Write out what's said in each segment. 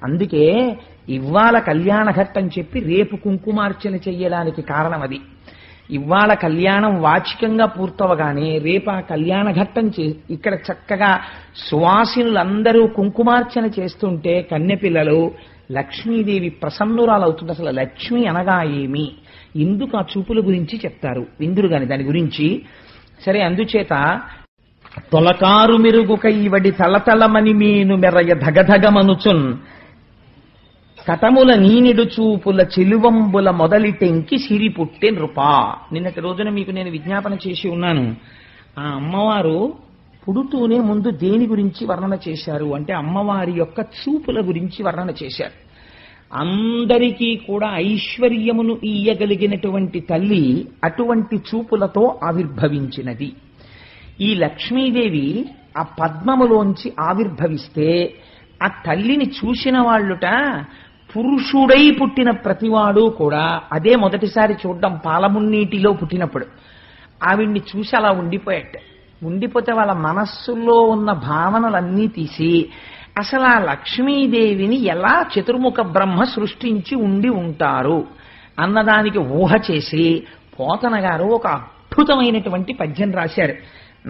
అందుకే ఇవాళ కళ్యాణ ఘట్టం చెప్పి రేపు కుంకుమార్చన చెయ్యడానికి కారణం అది. ఇవాళ కళ్యాణం వాచికంగా పూర్తవగానే రేపు ఆ కళ్యాణ ఘట్టం ఇక్కడ చక్కగా సువాసినులందరూ కుంకుమార్చన చేస్తుంటే కన్నెపిల్లలు లక్ష్మీదేవి ప్రసన్నురాలవుతుంది. అసలు లక్ష్మి అనగా ఏమి, ఎందుకు ఆ చూపుల గురించి చెప్తారు విందురు గాని దాని గురించి. సరే, అందుచేత తొలకారు మెరుగు కైవడి తలతలమని మీను మెరయ ధగధగమనుచున్ కటముల నీనిడు చూపుల చెలువంబుల మొదలిటెంకి సిరి పుట్టే నృపా. నిన్నటి రోజున మీకు నేను విజ్ఞాపన చేసి ఉన్నాను. ఆ అమ్మవారు పుడుతూనే ముందు దేని గురించి వర్ణన చేశారు అంటే అమ్మవారి యొక్క చూపుల గురించి వర్ణన చేశారు. అందరికీ కూడా ఐశ్వర్యమును ఇయ్యగలిగినటువంటి తల్లి అటువంటి చూపులతో ఆవిర్భవించినది. ఈ లక్ష్మీదేవి ఆ పద్మములోంచి ఆవిర్భవిస్తే ఆ తల్లిని చూసిన వాళ్ళుట పురుషుడై పుట్టిన ప్రతివాడు కూడా అదే మొదటిసారి చూడడం పాలమున్నీటిలో పుట్టినప్పుడు ఆవిడ్ని చూసి అలా ఉండిపోతే వాళ్ళ మనస్సులో ఉన్న భావనలన్నీ తీసి అసలు ఆ లక్ష్మీదేవిని ఎలా చతుర్ముఖ బ్రహ్మ సృష్టించి ఉండి ఉంటారు అన్నదానికి ఊహ చేసి పోతన గారు ఒక అద్భుతమైనటువంటి పద్యం రాశారు.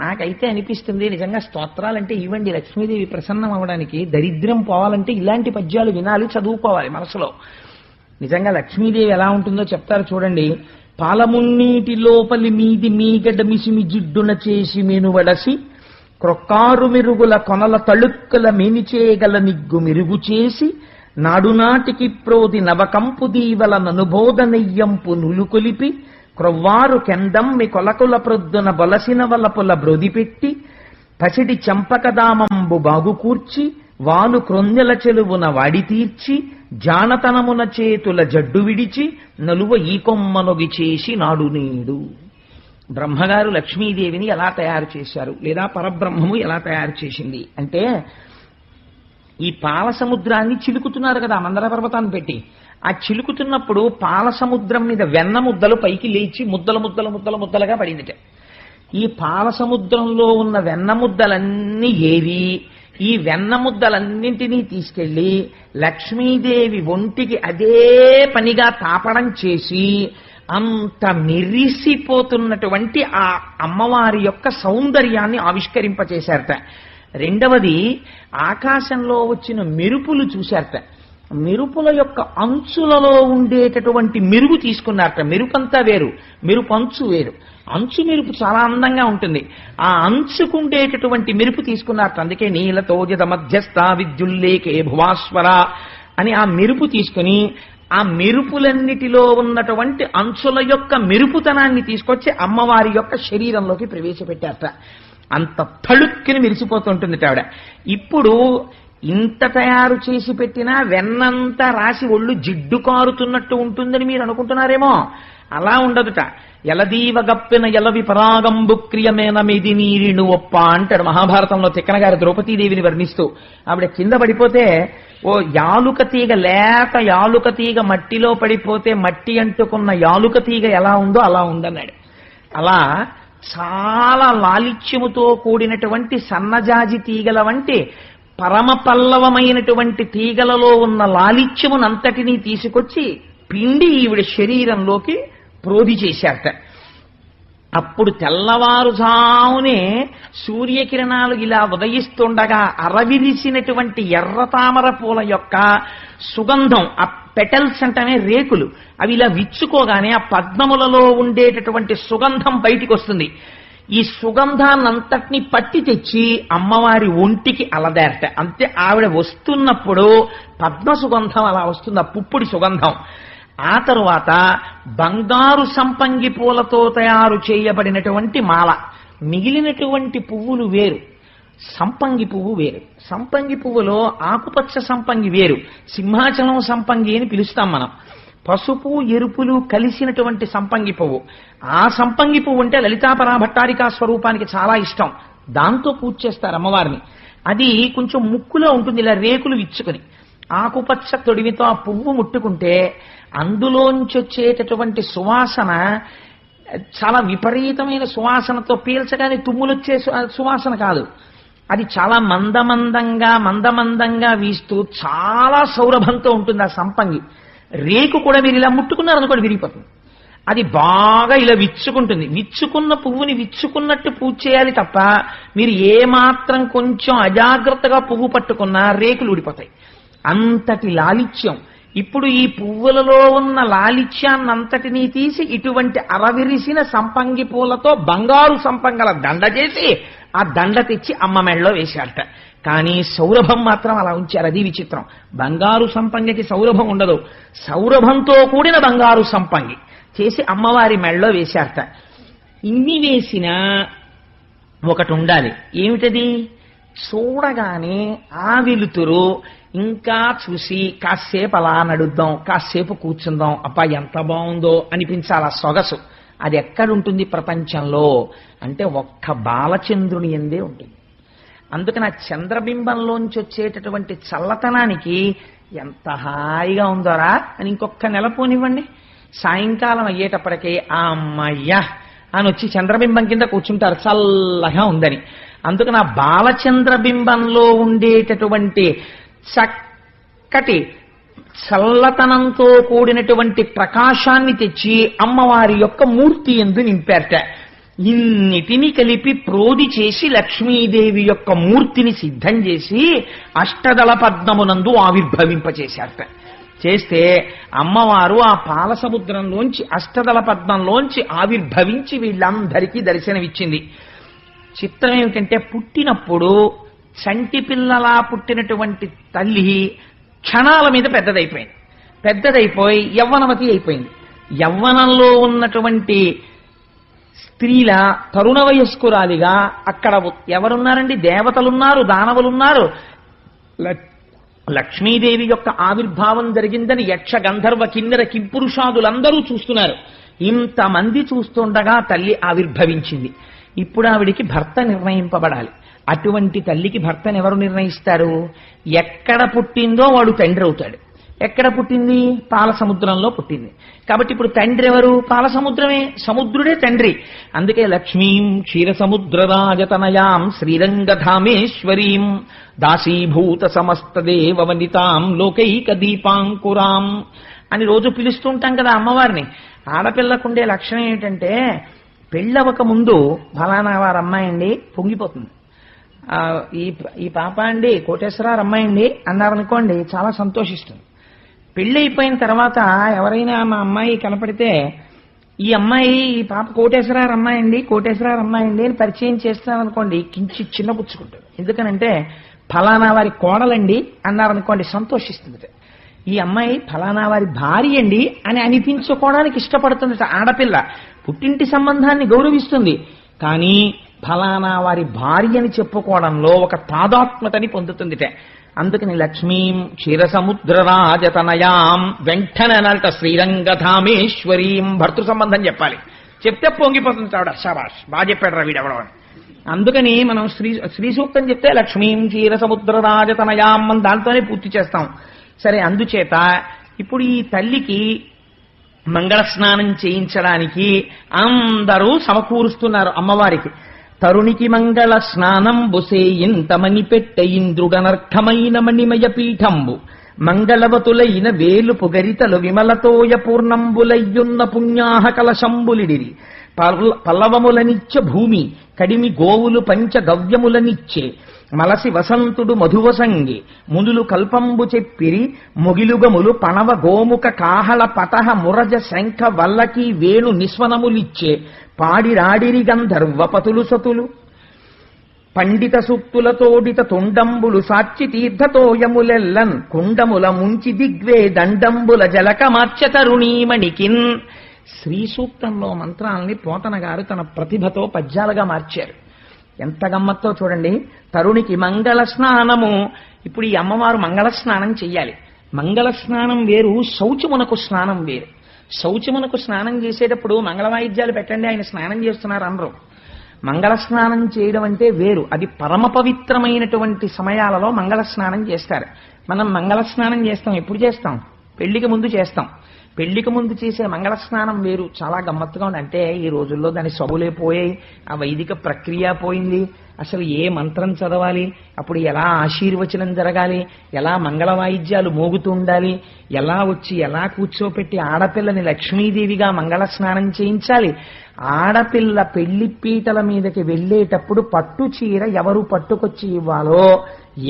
నాకైతే అనిపిస్తుంది నిజంగా స్తోత్రాలంటే ఇవ్వండి, లక్ష్మీదేవి ప్రసన్నం అవడానికి, దరిద్రం పోవాలంటే ఇలాంటి పద్యాలు వినాలి, చదువుకోవాలి మనసులో. నిజంగా లక్ష్మీదేవి ఎలా ఉంటుందో చెప్తారు చూడండి. పాలమున్నీటి లోపలి మీది మీగడ మిసిమి జిడ్డున చేసి మెనువడసి క్రొక్కారు మెరుగుల కొనల తళుక్కల మేనిచేయగల నిగ్గు మెరుగు చేసి నాడునాటికి ప్రోది నవకంపు దీవల ననుబోధ నెయ్యంపు నులుకొలిపి క్రొవ్వారు కెందమ్మి కొలకుల ప్రొద్దున బొలసిన వలపుల బ్రొదిపెట్టి పసిడి చంపకదామంబు బాగుకూర్చి వాలు క్రొందెల చెలువున వాడి తీర్చి జానతనమున చేతుల జడ్డు విడిచి నలువ ఈ కొమ్మనొగి చేసి నాడు నేడు. బ్రహ్మగారు లక్ష్మీదేవిని ఎలా తయారు చేశారు, లేదా పరబ్రహ్మము ఎలా తయారు చేసింది అంటే, ఈ పాల సముద్రాన్ని చిలుకుతున్నారు కదా మందర పర్వతాన్ని పెట్టి. ఆ చిలుకుతున్నప్పుడు పాల సముద్రం మీద వెన్న ముద్దలు పైకి లేచి ముద్దలుగా పడిందిట. ఈ పాల సముద్రంలో ఉన్న వెన్న ముద్దలన్నీ ఏరి ఈ వెన్న ముద్దలన్నింటినీ తీసుకెళ్లి లక్ష్మీదేవి ఒంటికి అదే పనిగా తాపడం చేసి అంత మెరిసిపోతున్నటువంటి ఆ అమ్మవారి యొక్క సౌందర్యాన్ని ఆవిష్కరింపచేశారట. రెండవది, ఆకాశంలో వచ్చిన మెరుపులు చూశారట. మెరుపుల యొక్క అంచులలో ఉండేటటువంటి మెరుగు తీసుకున్నారట. మెరుపంతా వేరు, మెరుపు అంచు వేరు. అంచు మెరుపు చాలా అందంగా ఉంటుంది. ఆ అంచుకుండేటటువంటి మెరుపు తీసుకున్నారట. అందుకే నీలతోజద మధ్యస్థ విద్యుల్లేకే భువాస్వర అని ఆ మెరుపు తీసుకుని ఆ మెరుపులన్నిటిలో ఉన్నటువంటి అంచుల యొక్క మెరుపుతనాన్ని తీసుకొచ్చి అమ్మవారి యొక్క శరీరంలోకి ప్రవేశపెట్టారట. అంత తళుక్కుని మెరిసిపోతుంటుంది ఆవిడ. ఇప్పుడు ఇంత తయారు చేసి పెట్టినా వెన్నంతా రాసి ఒళ్ళు జిడ్డు కారుతున్నట్టు ఉంటుందని మీరు అనుకుంటున్నారేమో. అలా ఉండదుట. ఎలదీవ గప్పిన ఎలవి పరాగంబు క్రియమేన మీది నీరిను ఒప్ప అంటాడు మహాభారతంలో తిక్కన గారు ద్రౌపదీదేవిని వర్ణిస్తూ. ఆవిడ కింద పడిపోతే ఓ యాలుక తీగ, లేత యాలుక తీగ మట్టిలో పడిపోతే మట్టి అంటుకున్న యాలుక తీగ ఎలా ఉందో అలా ఉందన్నాడు. అలా చాలా లాలిత్యముతో కూడినటువంటి సన్నజాజి తీగల వంటి పరమ పల్లవమైనటువంటి తీగలలో ఉన్న లాలిత్యమునంతటినీ తీసుకొచ్చి పిండి ఈవిడ శరీరంలోకి ప్రోధి చేశారట. అప్పుడు తెల్లవారుజామునే సూర్యకిరణాలు ఇలా ఉదయిస్తుండగా అరవిరిసినటువంటి ఎర్ర తామర పూల యొక్క సుగంధం, ఆ పెటల్స్ అంటేనే రేకులు, అవి ఇలా విచ్చుకోగానే ఆ పద్మములలో ఉండేటటువంటి సుగంధం బయటికి వస్తుంది. ఈ సుగంధాన్నంతటినీ పట్టి తెచ్చి అమ్మవారి ఒంటికి అలదారట. అంతే, ఆవిడ వస్తున్నప్పుడు పద్మ సుగంధం అలా వస్తుంది, ఆ పుప్పుడి సుగంధం. ఆ తరువాత బంగారు సంపంగి పూలతో తయారు చేయబడినటువంటి మాల. మిగిలినటువంటి పువ్వులు వేరు, సంపంగి పువ్వు వేరు. సంపంగి పువ్వులో ఆకుపచ్చ సంపంగి వేరు, సింహాచలం సంపంగి అని పిలుస్తాం మనం. పసుపు ఎరుపులు కలిసినటువంటి సంపంగి పువ్వు. ఆ సంపంగి పువ్వు అంటే లలితాపరా భట్టారికా స్వరూపానికి చాలా ఇష్టం. దాంతో పూజ చేస్తారు అమ్మవారిని. అది కొంచెం ముక్కులో ఉంటుంది, ఇలా రేకులు విచ్చుకొని. ఆకుపచ్చ తొడిమితో ఆ పువ్వు ముట్టుకుంటే అందులోంచి వచ్చేటటువంటి సువాసన చాలా విపరీతమైన సువాసనతో, పీల్చగానే తుమ్ములొచ్చే సువాసన కాదు, అది చాలా మందమందంగా వీస్తూ చాలా సౌరభంతో ఉంటుంది ఆ సంపంగి. రేకు కూడా మీరు ఇలా ముట్టుకున్నారనుకోండి విరిగిపోతుంది. అది బాగా ఇలా విచ్చుకుంటుంది. విచ్చుకున్న పువ్వుని విచ్చుకున్నట్టు పూజ చేయాలి తప్ప మీరు ఏమాత్రం కొంచెం అజాగ్రత్తగా పువ్వు పట్టుకున్నా రేకులు ఊడిపోతాయి. అంతటి లాలిత్యం. ఇప్పుడు ఈ పువ్వులలో ఉన్న లాలిత్యాన్నంతటినీ తీసి ఇటువంటి అరవిరిసిన సంపంగి పూలతో బంగారు సంపంగల దండ చేసి ఆ దండ తెచ్చి అమ్మ మెడలో వేశారట. కానీ సౌరభం మాత్రం అలా ఉంచారు. అది విచిత్రం. బంగారు సంపంగికి సౌరభం ఉండదు. సౌరభంతో కూడిన బంగారు సంపంగి చేసి అమ్మవారి మెడలో వేశారట. ఇన్ని వేసినా ఒకటి ఉండాలి. ఏమిటది? చూడగానే ఆ వెలుతురు ఇంకా చూసి కాసేపు అలా నడుద్దాం, కాసేపు కూర్చుందాం, అబ్బా ఎంత బాగుందో అనిపించాలి. ఆ సొగసు అది ఎక్కడుంటుంది ప్రపంచంలో అంటే ఒక్క బాలచంద్రుని ఎందే ఉంటుంది. అందుకని ఆ చంద్రబింబంలోంచి వచ్చేటటువంటి చల్లతనానికి ఎంత హాయిగా ఉందోరా అని ఇంకొక నెల పోనివ్వండి. సాయంకాలం అయ్యేటప్పటికీ ఆ అమ్మయ్య అని వచ్చి చంద్రబింబం కింద కూర్చుంటారు చల్లగా ఉందని. అందుకని ఆ బాలచంద్రబింబంలో ఉండేటటువంటి చక్కటి చల్లతనంతో కూడినటువంటి ప్రకాశాన్ని తెచ్చి అమ్మవారి యొక్క మూర్తి యందు నింపారట. ఇన్నిటిని కలిపి ప్రోది చేసి లక్ష్మీదేవి యొక్క మూర్తిని సిద్ధం చేసి అష్టదళ పద్మమునందు ఆవిర్భవింపచేశారట. చేస్తే అమ్మవారు ఆ పాల సముద్రంలోంచి అష్టదళ పద్మంలోంచి ఆవిర్భవించి వీళ్ళందరికీ దర్శనమిచ్చింది. చిత్రం ఏమిటంటే పుట్టినప్పుడు చంటి పిల్లలా పుట్టినటువంటి తల్లి క్షణాల మీద పెద్దదైపోయి యవ్వనవతి అయిపోయింది. యవ్వనంలో ఉన్నటువంటి స్త్రీల తరుణ వయస్కురాలిగా అక్కడ ఎవరున్నారండి? దేవతలున్నారు, దానవులున్నారు. లక్ష్మీదేవి యొక్క ఆవిర్భావం జరిగిందని యక్ష గంధర్వ కిన్నెర కింపురుషాదులందరూ చూస్తున్నారు. ఇంతమంది చూస్తుండగా తల్లి ఆవిర్భవించింది. ఇప్పుడు ఆవిడికి భర్త నిర్ణయింపబడాలి. అటువంటి తల్లికి భర్తను ఎవరు నిర్ణయిస్తారు? ఎక్కడ పుట్టిందో వాడు తండ్రి అవుతాడు. ఎక్కడ పుట్టింది? పాల సముద్రంలో పుట్టింది. కాబట్టి ఇప్పుడు తండ్రి ఎవరు? పాల సముద్రమే. సముద్రుడే తండ్రి. అందుకే లక్ష్మీం క్షీరసముద్రరాజతనయాం శ్రీరంగధామేశ్వరీం దాసీభూత సమస్త దేవవనితాం లోకైక దీపాంకురాం అని రోజు పిలుస్తుంటాం కదా అమ్మవారిని. ఆడపిల్లకుండే లక్షణం ఏమిటంటే పెళ్ళవక ముందు ఫలానా వారు అమ్మాయి అండి పొంగిపోతుంది. ఈ పాప అండి కోటేశ్వరారు అమ్మాయి అండి అన్నారనుకోండి చాలా సంతోషిస్తుంది. పెళ్ళి అయిపోయిన తర్వాత ఎవరైనా మా అమ్మాయి కనపడితే ఈ అమ్మాయి ఈ పాప కోటేశ్వరారు అమ్మాయి అండి అని పరిచయం చేస్తామనుకోండి కించి చిన్నపుచ్చుకుంటారు. ఎందుకనంటే ఫలానా వారి కోడలండి అన్నారనుకోండి సంతోషిస్తుంది. ఈ అమ్మాయి ఫలానా వారి భార్య అండి అని అనిపించుకోవడానికి ఇష్టపడుతుంది. ఆడపిల్ల పుట్టింటి సంబంధాన్ని గౌరవిస్తుంది, కానీ ఫలానా వారి భార్య అని చెప్పుకోవడంలో ఒక తాదాత్మ్యతని పొందుతుందిట. అందుకని లక్ష్మీం క్షీరసముద్రరాజతనయాం వెంటనే అనాలట శ్రీరంగధామేశ్వరీం భర్తృ సంబంధం చెప్పాలి. చెప్తే పొంగిపోతుంది ఆవిడ. శబాష్ బాగా చెప్పాడు రా వీడెవడని. అందుకని మనం శ్రీ సూక్తం చెప్తే లక్ష్మీం క్షీరసముద్రరాజతనయాం అని దాంతోనే పూర్తి చేస్తాం. సరే, అందుచేత ఇప్పుడు ఈ తల్లికి మంగళ స్నానం చేయించడానికి అందరూ సమకూరుస్తున్నారు అమ్మవారికి. తరుణికి మంగళ స్నానం బొసేయింతమని పెట్టె ఇంద్రుడనర్థమైన మణిమయ పీఠంబు మంగళవతులైన వేలు పొగరితలు విమలతోయ పూర్ణంబులయ్యున్న పుణ్యాహ కలశంబులిడిరి పల్లవములనిచ్చ భూమి కడిమి గోవులు పంచ గవ్యములనిచ్చే మలసి వసంతుడు మధువసంగి మునులు కల్పంబు చెప్పిరి మొగిలుగములు పణవ గోముఖ కాహళ పటహ మురజ శంఖ వల్లకి వేణు నిస్వనములిచ్చే పాడిరాడిరి గంధర్వపతులు సతులు పండిత సూక్తులతోడిత తుండంబులు సాక్షి తీర్థతోయములెల్లన్ కుండముల ముంచి దిగ్వే దండంబుల జలక మార్చ తరుణీమణికిన్. శ్రీ సూక్తంలో మంత్రాలని పోతన గారు తన ప్రతిభతో పద్యాలుగా మార్చారు. ఎంత గమ్మత్తో చూడండి. తరుణికి మంగళ స్నానము. ఇప్పుడు ఈ అమ్మవారు మంగళ స్నానం చెయ్యాలి. మంగళ స్నానం వేరు, శౌచమునకు స్నానం వేరు. శౌచమునకు స్నానం చేసేటప్పుడు మంగళ వాయిద్యాలు పెట్టండి ఆయన స్నానం చేస్తున్నారు అనరు. మంగళ స్నానం చేయడం అంటే వేరు. అది పరమ పవిత్రమైనటువంటి సమయాలలో మంగళ స్నానం చేస్తారు. మనం మంగళ స్నానం చేస్తాం. ఎప్పుడు చేస్తాం? పెళ్లికి ముందు చేస్తాం. పెళ్లికి ముందు చేసే మంగళ స్నానం వేరు, చాలా గమ్మత్తుగా ఉంది. అంటే ఈ రోజుల్లో దాని సొబులే పోయాయి, ఆ వైదిక ప్రక్రియ పోయింది. అసలు ఏ మంత్రం చదవాలి, అప్పుడు ఎలా ఆశీర్వచనం జరగాలి, ఎలా మంగళ వాయిద్యాలు మోగుతూ ఉండాలి, ఎలా వచ్చి ఎలా కూర్చోపెట్టి ఆడపిల్లని లక్ష్మీదేవిగా మంగళ స్నానం చేయించాలి, ఆడపిల్ల పెళ్లి పీటల మీదకి వెళ్ళేటప్పుడు పట్టు చీర ఎవరు పట్టుకొచ్చి ఇవ్వాలో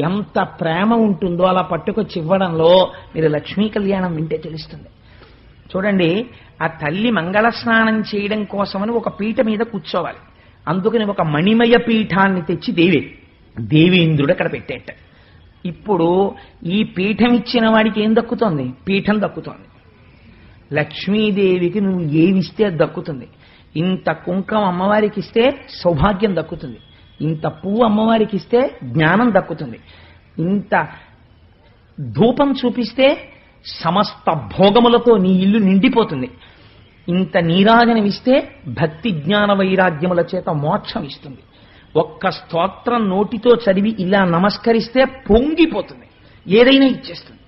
ఎంత ప్రేమ ఉంటుందో అలా పట్టుకొచ్చి ఇవ్వడంలో మీరు లక్ష్మీ కళ్యాణం వింటే తెలుస్తుంది. చూడండి, ఆ తల్లి మంగళ స్నానం చేయడం కోసమని ఒక పీట మీద కూర్చోవాలి. అందుకని ఒక మణిమయ పీఠాన్ని తెచ్చి దేవేంద్రుడు అక్కడ పెట్టేట. ఇప్పుడు ఈ పీఠం ఇచ్చిన వాడికి ఏం దక్కుతోంది? పీఠం దక్కుతోంది. లక్ష్మీదేవికి నువ్వు ఏమిస్తే అది దక్కుతుంది. ఇంత కుంకం అమ్మవారికి ఇస్తే సౌభాగ్యం దక్కుతుంది, ఇంత పువ్వు అమ్మవారికి ఇస్తే జ్ఞానం దక్కుతుంది, ఇంత ధూపం చూపిస్తే సమస్త భోగములతో నీ ఇల్లు నిండిపోతుంది, ఇంత నీరాజనమిస్తే భక్తి జ్ఞాన వైరాగ్యముల చేత మోక్షం ఇస్తుంది, ఒక్క స్తోత్రం నోటితో చదివి ఇలా నమస్కరిస్తే పొంగిపోతుంది, ఏదైనా ఇచ్చేస్తుంది.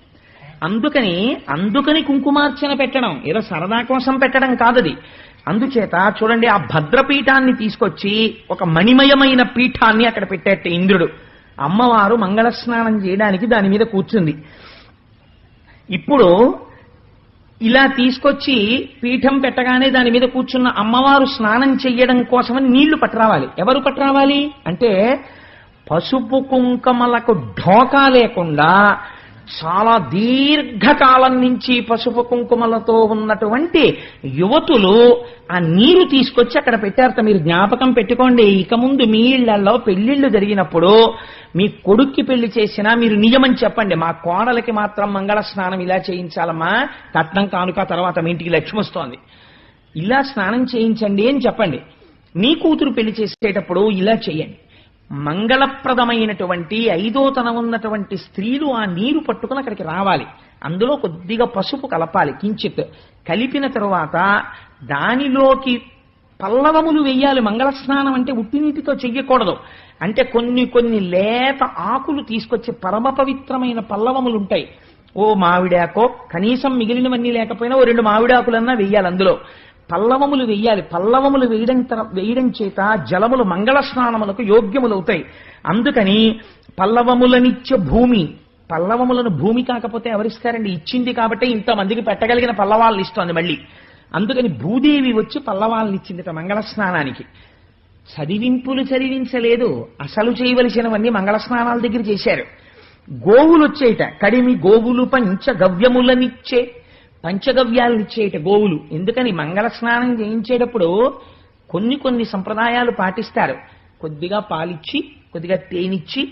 అందుకని కుంకుమార్చన పెట్టడం ఏదో సరదా కోసం పెట్టడం కాదది. అందుచేత చూడండి, ఆ భద్రపీఠాన్ని తీసుకొచ్చి ఒక మణిమయమైన పీఠాన్ని అక్కడ పెట్టేట ఇంద్రుడు. అమ్మవారు మంగళ స్నానం చేయడానికి దాని మీద కూర్చుంది. ఇప్పుడు ఇలా తీసుకొచ్చి పీఠం పెట్టగానే దాని మీద కూర్చున్న అమ్మవారు స్నానం చెయ్యడం కోసమని నీళ్లు పట్టరావాలి. ఎవరు పట్టరావాలి అంటే, పసుపు కుంకమలకు ఢోకా లేకుండా చాలా దీర్ఘకాలం నుంచి పసుపు కుంకుమలతో ఉన్నటువంటి యువతులు ఆ నీరు తీసుకొచ్చి అక్కడ పెట్టారట. మీరు జ్ఞాపకం పెట్టుకోండి, ఇక ముందు మీ ఇళ్లలో పెళ్లిళ్లు జరిగినప్పుడు మీ కొడుక్కి పెళ్లి చేసినా మీరు నియమం చెప్పండి, మా కోడలకి మాత్రం మంగళ స్నానం ఇలా చేయించాలమ్మా, కట్నం కానుక తర్వాత మీ ఇంటికి లక్ష్మి వస్తోంది, ఇలా స్నానం చేయించండి అని చెప్పండి. మీ కూతురు పెళ్లి చేసేటప్పుడు ఇలా చేయండి. మంగళప్రదమైనటువంటి ఐదోతనం ఉన్నటువంటి స్త్రీలు ఆ నీరు పట్టుకుని అక్కడికి రావాలి. అందులో కొద్దిగా పసుపు కలపాలి, కించిత్ కలిపిన తరువాత దానిలోకి పల్లవములు వెయ్యాలి. మంగళ స్నానం అంటే ఉట్టి నీటితో చెయ్యకూడదు. అంటే కొన్ని లేత ఆకులు తీసుకొచ్చి పరమ పవిత్రమైన పల్లవములు ఉంటాయి. ఓ మామిడాకో, కనీసం మిగిలినవన్నీ లేకపోయినా ఓ 2 మామిడాకులన్నా వెయ్యాలి. అందులో పల్లవములు వెయ్యాలి. పల్లవములు వేయడం చేత జలములు మంగళ స్నానములకు యోగ్యములవుతాయి. అందుకని పల్లవములనిచ్చే భూమి, పల్లవములను భూమి కాకపోతే ఎవరిస్తారండి? ఇచ్చింది కాబట్టి ఇంతమందికి పెట్టగలిగిన పల్లవాళ్ళని ఇస్తోంది మళ్ళీ. అందుకని భూదేవి వచ్చి పల్లవాళ్ళని ఇచ్చిందిట మంగళ స్నానానికి. చదివింపులు చదివించలేదు, అసలు చేయవలసినవన్నీ మంగళ స్నానాల దగ్గర చేశారు. గోవులు వచ్చేట, కడిమి గోవులు పంచగవ్యములనిచ్చే, పంచగవ్యాలను ఇచ్చేట గోవులు. ఎందుకని? మంగళ స్నానం చేయించేటప్పుడు కొన్ని సంప్రదాయాలు పాటిస్తారు. కొద్దిగా పాలిచ్చి, కొద్దిగా తేనిచ్చి,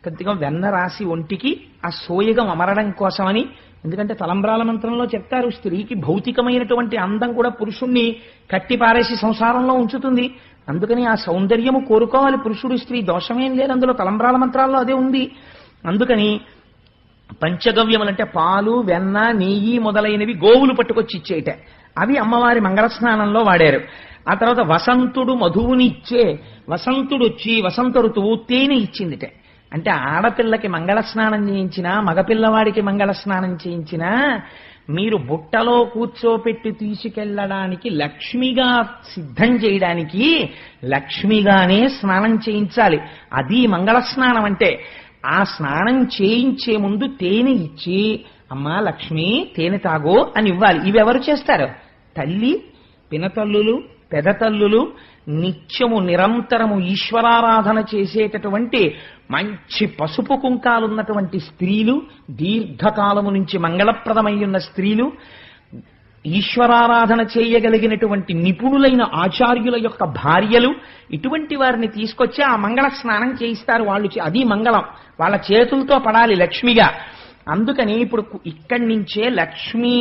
కొద్దిగా వెన్న రాసి ఒంటికి ఆ సోయగం అమరడం కోసమని. ఎందుకంటే తలంబ్రాల మంత్రంలో చెప్తారు, స్త్రీకి భౌతికమైనటువంటి అందం కూడా పురుషుణ్ణి కట్టి పారేసి సంసారంలో ఉంచుతుంది. అందుకని ఆ సౌందర్యము కోరుకోవాలి పురుషుడు, స్త్రీ దోషమేం లేదు అందులో, తలంబ్రాల మంత్రాల్లో అదే ఉంది. అందుకని పంచగవ్యములంటే పాలు, వెన్న, నెయ్యి మొదలైనవి గోవులు పట్టుకొచ్చి ఇచ్చేట. అవి అమ్మవారి మంగళ స్నానంలో వాడారు. ఆ తర్వాత వసంతుడు మధువునిచ్చే, వసంతుడు వచ్చి వసంత ఋతువు తేనె ఇచ్చిందిట. అంటే ఆడపిల్లకి మంగళ స్నానం చేయించినా, మగపిల్లవాడికి మంగళ స్నానం చేయించినా మీరు బుట్టలో కూర్చోపెట్టి తీసుకెళ్లడానికి, లక్ష్మిగా సిద్ధం చేయడానికి లక్ష్మిగానే స్నానం చేయించాలి. అది మంగళ స్నానం అంటే. ఆ స్నానం చేయించే ముందు తేనె ఇచ్చి, అమ్మా లక్ష్మి తేనె తాగో అని ఇవ్వాలి. ఇవి ఎవరు చేస్తారు? తల్లి, పినతల్లులు, పెదతల్లులు, నిత్యము నిరంతరము ఈశ్వరారాధన చేసేటటువంటి మంచి పసుపు కుంకాలున్నటువంటి స్త్రీలు, దీర్ఘకాలము నుంచి మంగళప్రదమై ఉన్న స్త్రీలు, ఈశ్వరారాధన చేయగలిగినటువంటి నిపుణులైన ఆచార్యుల యొక్క భార్యలు, ఇటువంటి వారిని తీసుకొచ్చి ఆ మంగళ స్నానం చేయిస్తారు వాళ్ళు. అది మంగళం, వాళ్ళ చేతులతో పడాలి లక్ష్మిగా. అందుకని ఇప్పుడు ఇక్కడి నుంచే లక్ష్మీ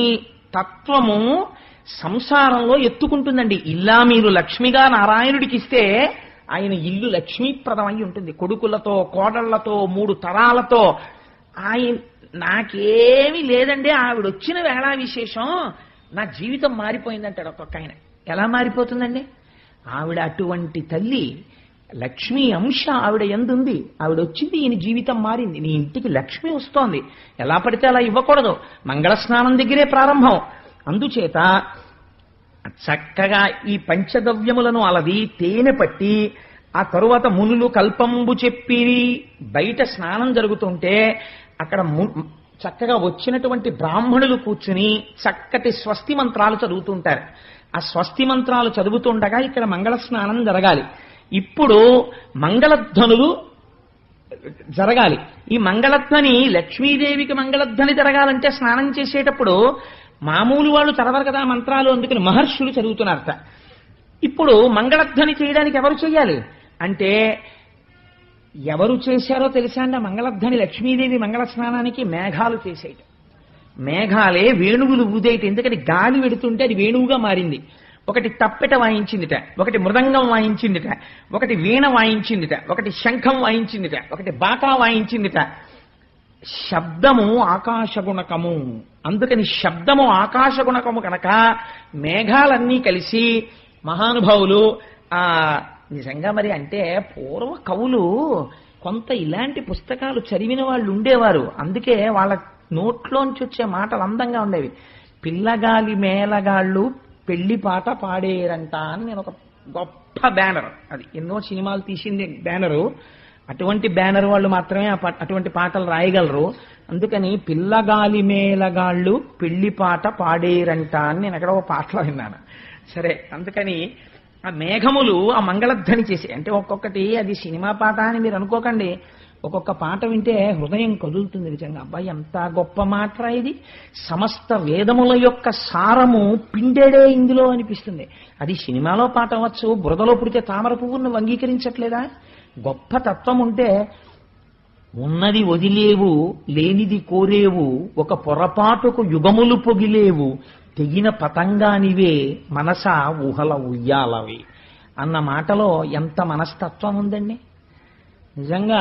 తత్వము సంసారంలో ఎత్తుకుంటుందండి. ఇలా మీరు లక్ష్మిగా నారాయణుడికి ఇస్తే ఆయన ఇల్లు లక్ష్మీప్రదమై ఉంటుంది. కొడుకులతో, కోడళ్లతో, 3 తరాలతో. ఆయన నాకేమీ లేదండి, ఆవిడ వచ్చిన వేళ విశేషం, నా జీవితం మారిపోయిందంటాడు ఒక్కొక్క ఆయన. ఎలా మారిపోతుందండి? ఆవిడ అటువంటి తల్లి, లక్ష్మీ అంశ ఆవిడ ఎందుంది. ఆవిడ వచ్చింది, ఈయన జీవితం మారింది. నీ ఇంటికి లక్ష్మి వస్తోంది, ఎలా పడితే అలా ఇవ్వకూడదు. మంగళ స్నానం దగ్గరే ప్రారంభం. అందుచేత చక్కగా ఈ పంచగవ్యములను అలది తేనె పట్టి ఆ తరువాత మునులు కల్పంబు చెప్పి బయట స్నానం జరుగుతుంటే అక్కడ చక్కగా వచ్చినటువంటి బ్రాహ్మణులు కూర్చుని చక్కటి స్వస్తి మంత్రాలు చదువుతుంటారు. ఆ స్వస్తి మంత్రాలు చదువుతుండగా ఇక్కడ మంగళ స్నానం జరగాలి. ఇప్పుడు మంగళధ్వనులు జరగాలి. ఈ మంగళధ్వని లక్ష్మీదేవికి మంగళధ్వని జరగాలంటే స్నానం చేసేటప్పుడు మామూలు వాళ్ళు చదవరు కదా మంత్రాలు, అందుకని మహర్షులు చదువుతున్నారట. ఇప్పుడు మంగళధ్వని చేయడానికి ఎవరు చేయాలి అంటే ఎవరు చేశారో తెలుసా అండి? మంగళధ్వని లక్ష్మీదేవి మంగళ స్నానానికి మేఘాలు చేసేట. మేఘాలే వేణువులు ఊదేట. ఎందుకని గాలి వెడుతుంటే అది వేణువుగా మారింది. ఒకటి తప్పెట వాయించిందిట, ఒకటి మృదంగం వాయించిందిట, ఒకటి వీణ వాయించిందిట, ఒకటి శంఖం వాయించిందిట, ఒకటి బాకా వాయించిందిట. శబ్దము ఆకాశగుణకము. అందుకని శబ్దము ఆకాశగుణకము కనుక మేఘాలన్నీ కలిసి మహానుభావులు నిజంగా మరి అంటే పూర్వ కవులు కొంత ఇలాంటి పుస్తకాలు చదివిన వాళ్ళు ఉండేవారు. అందుకే వాళ్ళ నోట్లోంచి వచ్చే మాటలు అందంగా ఉండేవి. పిల్లగాలి మేళగాళ్ళు పెళ్లి పాట పాడేరంట అని నేను ఒక గొప్ప బ్యానర్, అది ఎన్నో సినిమాలు తీసింది బ్యానరు. అటువంటి బ్యానర్ వాళ్ళు మాత్రమే అటువంటి పాటలు రాయగలరు. అందుకని పిల్లగాలి మేళగాళ్ళు పెళ్లి పాట పాడేరంట అని నేను అక్కడ ఒక పాటలో విన్నాను. సరే, అందుకని ఆ మేఘములు ఆ మంగళధ్వని చేసి అంటే ఒక్కొక్కటి అది సినిమా పాట అని మీరు అనుకోకండి. ఒక్కొక్క పాట వింటే హృదయం కదులుతుంది నిజంగా. అబ్బాయి ఎంత గొప్ప మాట ఇది, సమస్త వేదముల యొక్క సారము పిండేడే ఇందులో అనిపిస్తుంది. అది సినిమాలో పాట అవ్వచ్చు, బురదలో పుడితే తామర పువ్వును అంగీకరించట్లేదా? గొప్ప తత్వం ఉంటే ఉన్నది వదిలేవు, లేనిది కోరేవు, ఒక పొరపాటుకు యుగములు పొగిలేవు, తెగిన పతంగానివే మనస ఊహల ఉయ్యాలవి అన్న మాటలో ఎంత మనస్తత్వం ఉందండి. నిజంగా